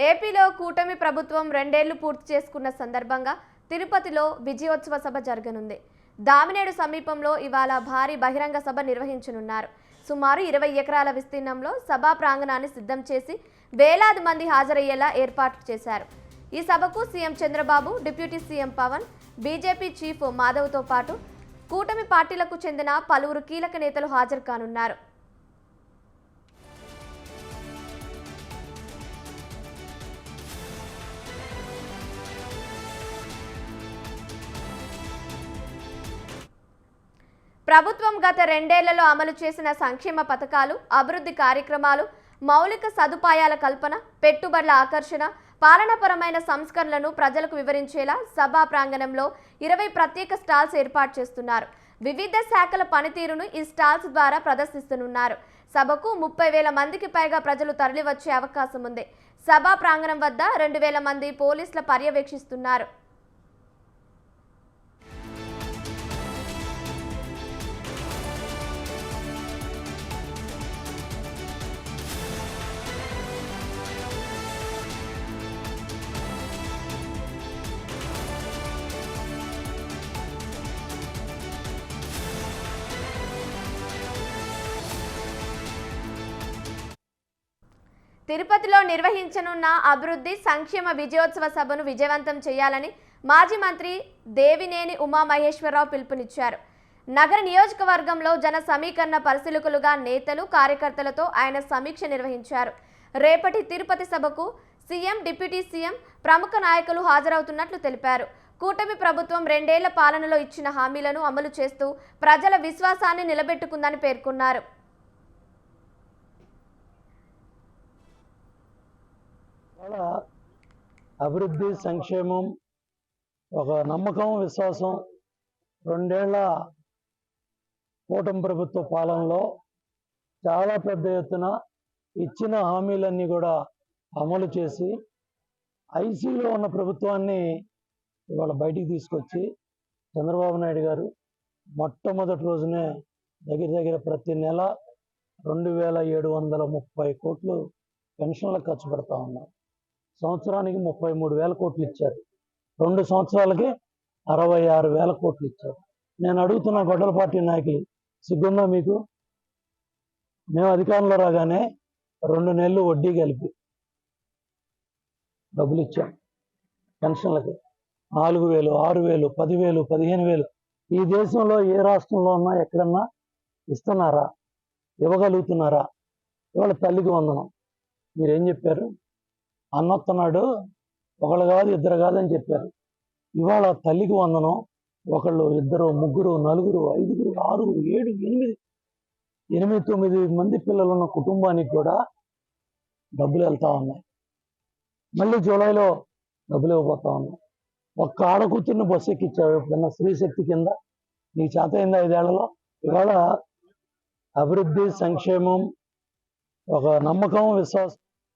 ఏపీలో కూటమి ప్రభుత్వం 2 ఏళ్లు పూర్తి చేసుకున్న సందర్భంగా తిరుపతిలో విజయోత్సవ సభ జరగనుంది. దామినేడు సమీపంలో ఇవాళ భారీ బహిరంగ సభ నిర్వహించనున్నారు. సుమారు 20 ఎకరాల విస్తీర్ణంలో సభా ప్రాంగణాన్ని సిద్ధం చేసి వేలాది మంది హాజరయ్యేలా ఏర్పాట్లు చేశారు. ఈ సభకు CM Chandrababu, deputy CM Pawan, BJP chief మాధవ్తో పాటు కూటమి పార్టీలకు చెందిన పలువురు కీలక నేతలు హాజరు కానున్నారు. ప్రభుత్వం గత 2 ఏళ్లలో అమలు చేసిన సంక్షేమ పథకాలు, అభివృద్ధి కార్యక్రమాలు, మౌలిక సదుపాయాల కల్పన, పెట్టుబడుల ఆకర్షణ, పాలనాపరమైన సంస్కరణలను ప్రజలకు వివరించేలా సభా ప్రాంగణంలో 20 ప్రత్యేక స్టాల్స్ ఏర్పాటు చేస్తున్నారు. వివిధ శాఖల పనితీరును ఈ స్టాల్స్ ద్వారా ప్రదర్శిస్తున్నారు. సభకు 30,000 మందికి పైగా ప్రజలు తరలివచ్చే అవకాశం ఉంది. సభా ప్రాంగణం వద్ద 2,000 మంది పోలీసులు పర్యవేక్షిస్తున్నారు. తిరుపతిలో నిర్వహించనున్న అభివృద్ధి సంక్షేమ విజయోత్సవ సభను విజయవంతం చేయాలని మాజీ మంత్రి దేవినేని ఉమామహేశ్వరరావు పిలుపునిచ్చారు. నగర నియోజకవర్గంలో జన సమీకరణ పరిశీలకులుగా నేతలు, కార్యకర్తలతో ఆయన సమీక్ష నిర్వహించారు. రేపటి తిరుపతి సభకు సీఎం, డిప్యూటీ సీఎం, ప్రముఖ నాయకులు హాజరవుతున్నట్లు తెలిపారు. కూటమి ప్రభుత్వం 2 ఏళ్ల పాలనలో ఇచ్చిన హామీలను అమలు చేస్తూ ప్రజల విశ్వాసాన్ని నిలబెట్టుకుందని పేర్కొన్నారు. అభివృద్ధి, సంక్షేమం, ఒక నమ్మకం, విశ్వాసం 2 ఏళ్ల కూటమి ప్రభుత్వ పాలనలో చాలా పెద్ద ఎత్తున ఇచ్చిన హామీలన్నీ కూడా అమలు చేసి ఐసీలో ఉన్న ప్రభుత్వాన్ని ఇవాళ బయటికి తీసుకొచ్చి చంద్రబాబు నాయుడు గారు మొట్టమొదటి రోజునే దగ్గర ప్రతి నెల 2,730 కోట్లు పెన్షన్లకు ఖర్చు పెడతా ఉన్నారు. సంవత్సరానికి 33,000 కోట్లు ఇచ్చారు. 2 సంవత్సరాలకి 66,000 కోట్లు ఇచ్చారు. నేను అడుగుతున్న గొడ్డల పార్టీ నాయకులు, సిగ్గుందా మీకు? మేము అధికారంలో రాగానే 2 నెలలు వడ్డీ కలిపి డబ్బులు ఇచ్చాం. పెన్షన్లకి 4,000, 6,000, 10,000, 15,000 ఈ దేశంలో ఏ రాష్ట్రంలో ఉన్నా ఎక్కడన్నా ఇస్తున్నారా? ఇవ్వగలుగుతున్నారా? ఇవాళ తల్లికి వందనం. మీరేం చెప్పారు? అన్నొస్తున్నాడు, ఒకళ్ళు కాదు, ఇద్దరు కాదని చెప్పారు. ఇవాళ తల్లికి వందనం. ఒకళ్ళు, ఇద్దరు, ముగ్గురు, నలుగురు, 5, 6, 7, 8, 9 మంది పిల్లలు ఉన్న కుటుంబానికి కూడా డబ్బులు వెళ్తా ఉన్నాయి. మళ్ళీ జూలైలో డబ్బులు ఇవ్వబోతా ఉన్నాయి. ఒక్క ఆడకూతుర్ని బస్సు ఎక్కించావు ఎప్పుడన్నా స్త్రీ శక్తి కింద? నీకు చేత అయిందా 5 ఏళ్లలో? ఇవాళ అభివృద్ధి, సంక్షేమం, ఒక నమ్మకం, విశ్వాసం